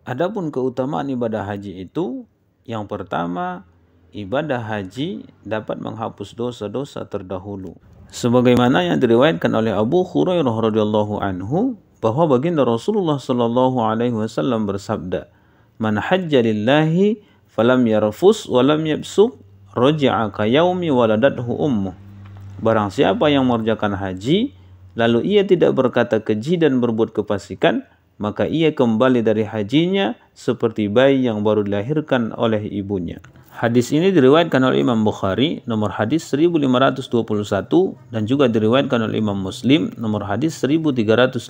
Adapun keutamaan ibadah haji itu, yang pertama, ibadah haji dapat menghapus dosa-dosa terdahulu. Sebagaimana yang diriwayatkan oleh Abu Hurairah radhiyallahu anhu bahwa baginda Rasulullah sallallahu alaihi wasallam bersabda, "Man hajja lillahi falam yarfus wa lam yabsuq raja'a ka yaumi waladathu ummuh." Barang siapa yang mengerjakan haji lalu ia tidak berkata keji dan berbuat kefasikan, maka ia kembali dari hajinya seperti bayi yang baru dilahirkan oleh ibunya. Hadis ini diriwayatkan oleh Imam Bukhari nomor hadis 1521 dan juga diriwayatkan oleh Imam Muslim nomor hadis 1350.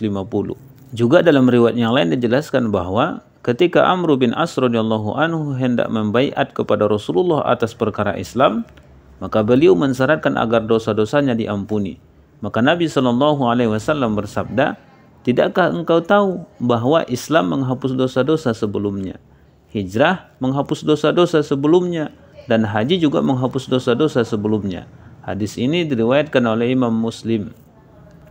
Juga dalam riwayat yang lain dijelaskan bahwa ketika Amr bin As radhiyallahu anhu hendak membaiat kepada Rasulullah atas perkara Islam, maka beliau mensyaratkan agar dosa-dosanya diampuni. Maka Nabi SAW bersabda, "Tidakkah engkau tahu bahwa Islam menghapus dosa-dosa sebelumnya? Hijrah menghapus dosa-dosa sebelumnya, dan haji juga menghapus dosa-dosa sebelumnya." Hadis ini diriwayatkan oleh Imam Muslim.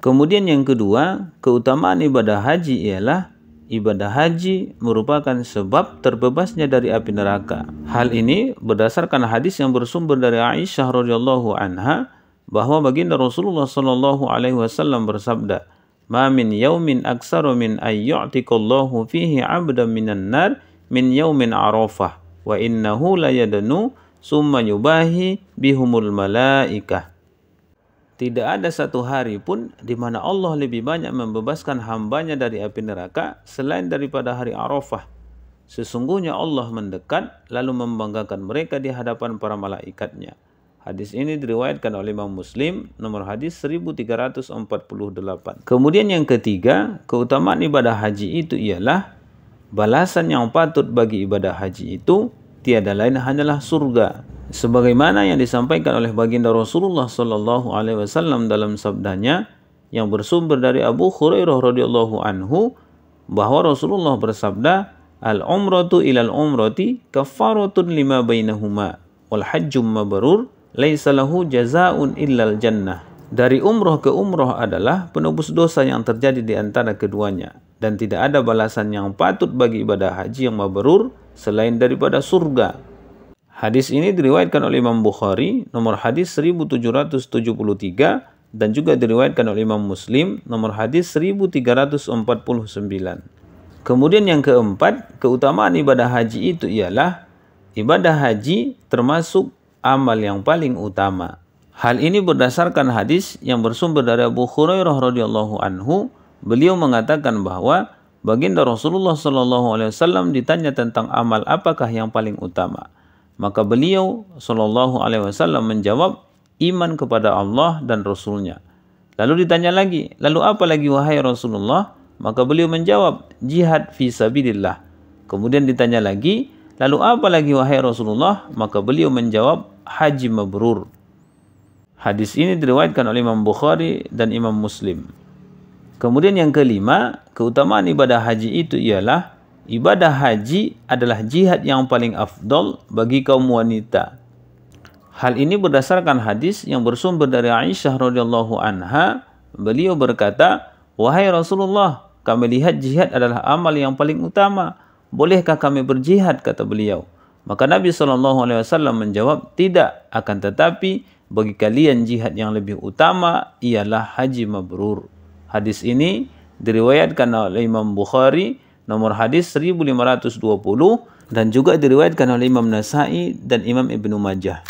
Kemudian yang kedua, keutamaan ibadah haji ialah ibadah haji merupakan sebab terbebasnya dari api neraka. Hal ini berdasarkan hadis yang bersumber dari Aisyah radhiyallahu anha bahwa baginda Rasulullah sallallahu alaihi wasallam bersabda, "Ma min yaumin aksaru min ay yu'tiqallahu fihi 'abdan minan nar min yaumin Arafah wa innahu la yadnu summa yubahi bihumul malaikah." Tidak ada satu hari pun di mana Allah lebih banyak membebaskan hambanya dari api neraka selain daripada hari Arafah. Sesungguhnya Allah mendekat lalu membanggakan mereka di hadapan para malaikatnya. Hadis ini diriwayatkan oleh Imam Muslim nomor hadis 1348. Kemudian yang ketiga, keutamaan ibadah haji itu ialah balasan yang patut bagi ibadah haji itu tiada lain hanyalah surga. Sebagaimana yang disampaikan oleh baginda Rasulullah sallallahu alaihi wasallam dalam sabdanya yang bersumber dari Abu Hurairah radhiyallahu anhu bahwa Rasulullah bersabda, "Al-umratu ilal umrati kafaratun lima bainahuma wal hajjum mabrur laisa lahu jazaa'un illal jannah." Dari umroh ke umroh adalah penebus dosa yang terjadi di antara keduanya, dan tidak ada balasan yang patut bagi ibadah haji yang mabrur selain daripada surga. Hadis ini diriwayatkan oleh Imam Bukhari nomor hadis 1773 dan juga diriwayatkan oleh Imam Muslim nomor hadis 1349. Kemudian yang keempat, keutamaan ibadah haji itu ialah ibadah haji termasuk amal yang paling utama. Hal ini berdasarkan hadis yang bersumber dari Abu Hurairah radhiyallahu anhu. Beliau mengatakan bahwa baginda Rasulullah sallallahu alaihi wasallam ditanya tentang amal apakah yang paling utama. Maka beliau sallallahu alaihi wasallam menjawab, iman kepada Allah dan Rasulnya. Lalu ditanya lagi, lalu apa lagi wahai Rasulullah? Maka beliau menjawab, jihad fi sabilillah. Kemudian ditanya lagi, lalu apa lagi wahai Rasulullah? Maka beliau menjawab, haji mabrur. Hadis ini diriwayatkan oleh Imam Bukhari dan Imam Muslim. Kemudian yang kelima, keutamaan ibadah haji itu ialah ibadah haji adalah jihad yang paling afdol bagi kaum wanita. Hal ini berdasarkan hadis yang bersumber dari Aisyah radhiyallahu anha. Beliau berkata, "Wahai Rasulullah, kami lihat jihad adalah amal yang paling utama. Bolehkah kami berjihad?" kata beliau. Maka Nabi SAW menjawab, "Tidak, akan tetapi bagi kalian jihad yang lebih utama ialah haji mabrur." Hadis ini diriwayatkan oleh Imam Bukhari nomor hadis 1520 dan juga diriwayatkan oleh Imam Nasai dan Imam Ibnu Majah.